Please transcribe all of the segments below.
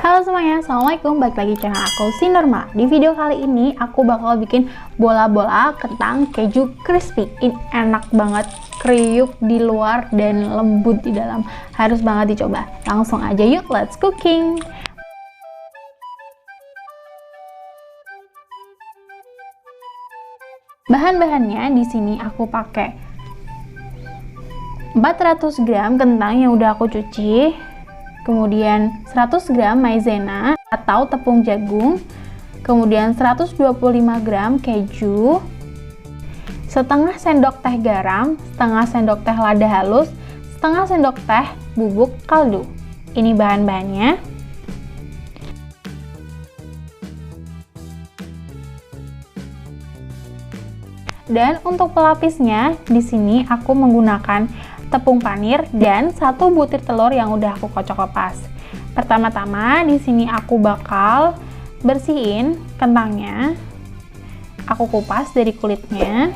Halo semuanya, assalamualaikum, balik lagi channel aku si Norma. Di video kali ini aku bakal bikin bola-bola kentang keju crispy. Ini enak banget, kriuk di luar dan lembut di dalam. Harus banget dicoba. Langsung aja yuk, let's cooking. Bahan-bahannya di sini aku pakai 400 gram kentang yang udah aku cuci. Kemudian 100 gram maizena atau tepung jagung, kemudian 125 gram keju, setengah sendok teh garam, setengah sendok teh lada halus, setengah sendok teh bubuk kaldu. Ini bahan-bahannya. Dan untuk pelapisnya, di sini aku menggunakan tepung panir dan 1 butir telur yang udah aku kocok lepas. Pertama-tama di sini aku bakal bersihin kentangnya. Aku kupas dari kulitnya.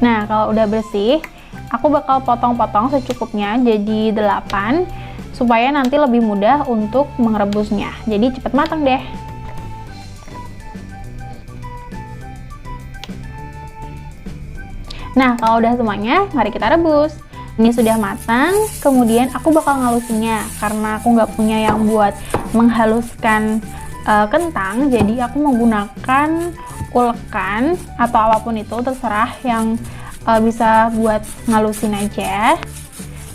Nah, kalau udah bersih, aku bakal potong-potong secukupnya jadi 8 supaya nanti lebih mudah untuk merebusnya. Jadi cepet matang deh. Nah, kalau udah semuanya, mari kita rebus. Ini sudah matang, kemudian aku bakal ngalusinnya. Karena aku nggak punya yang buat menghaluskan kentang, jadi aku menggunakan ulekan atau apapun itu, terserah yang bisa buat ngalusin aja.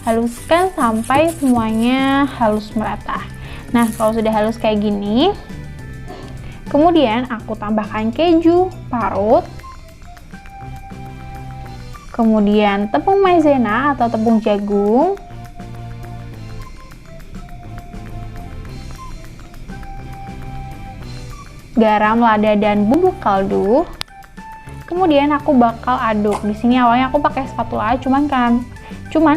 Haluskan sampai semuanya halus merata. Nah, kalau sudah halus kayak gini, kemudian aku tambahkan keju parut, kemudian tepung maizena atau tepung jagung, garam, lada, dan bubuk kaldu. Kemudian aku bakal aduk. Di sini awalnya aku pakai spatula, cuman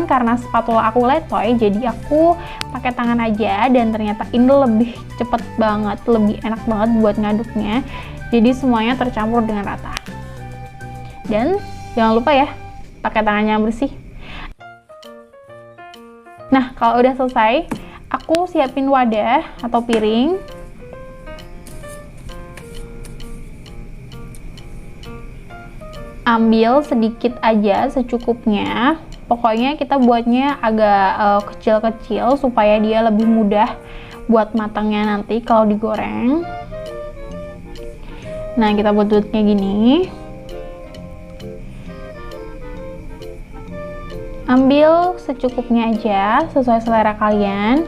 karena spatula aku letoy, jadi aku pakai tangan aja, dan ternyata ini lebih cepet banget, lebih enak banget buat ngaduknya. Jadi semuanya tercampur dengan rata. Dan jangan lupa ya, pakai tangannya yang bersih. Nah, kalau udah selesai, aku siapin wadah atau piring. Ambil sedikit aja, secukupnya. Pokoknya kita buatnya agak kecil-kecil supaya dia lebih mudah buat matangnya nanti kalau digoreng. Nah, kita buat-buatnya gini. Ambil secukupnya aja, sesuai selera kalian.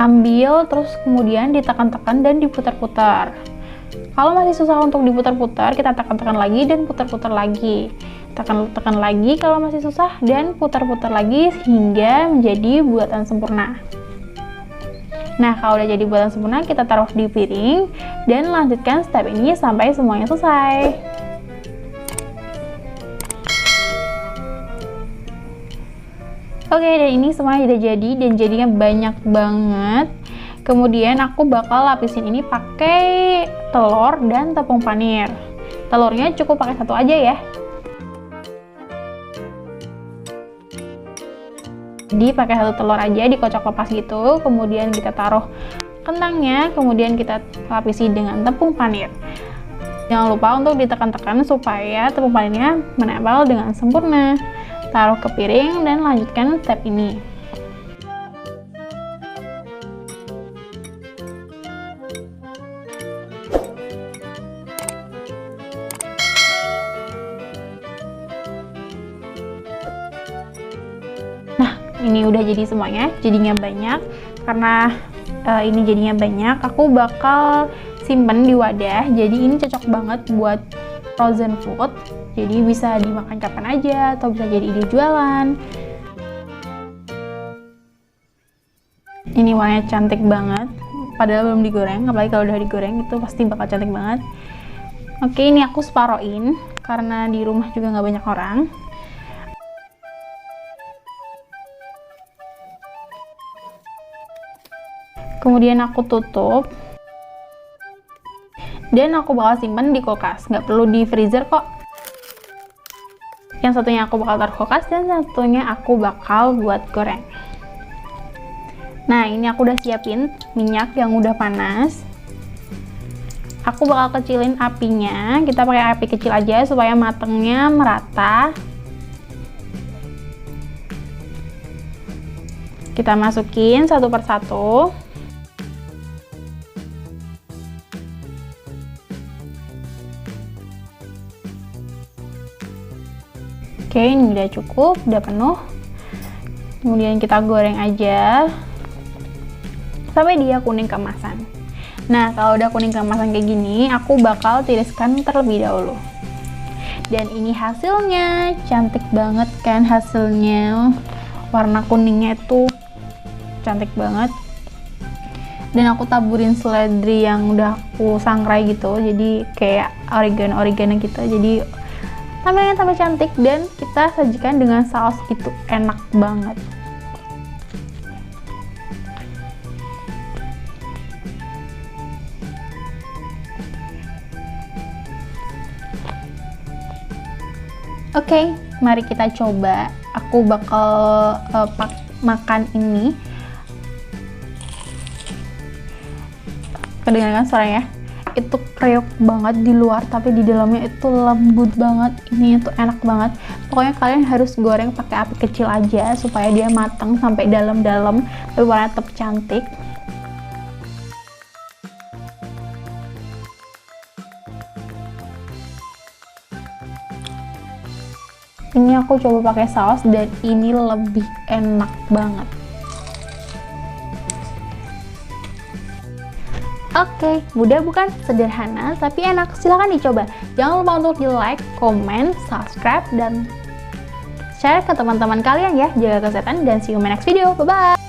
Ambil, terus kemudian ditekan-tekan dan diputar-putar. Kalau masih susah untuk diputar-putar, kita tekan-tekan lagi dan putar-putar lagi. Tekan-tekan lagi kalau masih susah, dan putar-putar lagi hingga menjadi buatan sempurna. Nah, kalau udah jadi buatan sempurna, kita taruh di piring dan lanjutkan step ini sampai semuanya selesai. Oke, dan ini semuanya udah jadi dan jadinya banyak banget. Kemudian aku bakal lapisin ini pakai telur dan tepung panir. Telurnya cukup pakai 1 aja ya. Jadi pakai 1 telur aja, dikocok lepas gitu. Kemudian kita taruh kentangnya, kemudian kita lapisi dengan tepung panir. Jangan lupa untuk ditekan-tekan supaya tepung panirnya menempel dengan sempurna. Taruh ke piring dan lanjutkan step ini. Nah, ini udah jadi semuanya, jadinya banyak. Karena ini jadinya banyak, aku bakal simpen di wadah. Jadi ini cocok banget buat frozen food, jadi bisa dimakan kapan aja atau bisa jadi ide jualan. Ini warnanya cantik banget, padahal belum digoreng, apalagi kalau udah digoreng itu pasti bakal cantik banget. Oke, ini aku separohin karena di rumah juga nggak banyak orang. Kemudian aku tutup. Dan aku bakal simpen di kulkas, nggak perlu di freezer kok. Yang satunya aku bakal taruh kulkas dan satunya aku bakal buat goreng. Nah, ini aku udah siapin minyak yang udah panas. Aku bakal kecilin apinya. Kita pakai api kecil aja supaya matangnya merata. Kita masukin satu persatu. Oke, ini udah cukup, udah penuh. Kemudian kita goreng aja sampai dia kuning keemasan. Nah, kalau udah kuning keemasan kayak gini, aku bakal tiriskan terlebih dahulu. Dan ini hasilnya, cantik banget kan hasilnya. Warna kuningnya itu cantik banget. Dan aku taburin seledri yang udah aku sangrai gitu, jadi kayak oregano gitu. Jadi tampilannya tambah cantik dan kita sajikan dengan saus, itu enak banget. Oke, mari kita coba. Aku bakal makan ini. Kedengaran suaranya? Itu kriuk banget di luar, tapi di dalamnya itu lembut banget. Ini tuh enak banget. Pokoknya kalian harus goreng pakai api kecil aja supaya dia matang sampai dalam-dalam, tapi warnanya tetap cantik. Ini aku coba pakai saus dan ini lebih enak banget. Oke, mudah bukan? Sederhana tapi enak. Silahkan dicoba. Jangan lupa untuk di like, komen, subscribe, dan share ke teman-teman kalian ya. Jaga kesehatan dan see you in my next video. Bye-bye!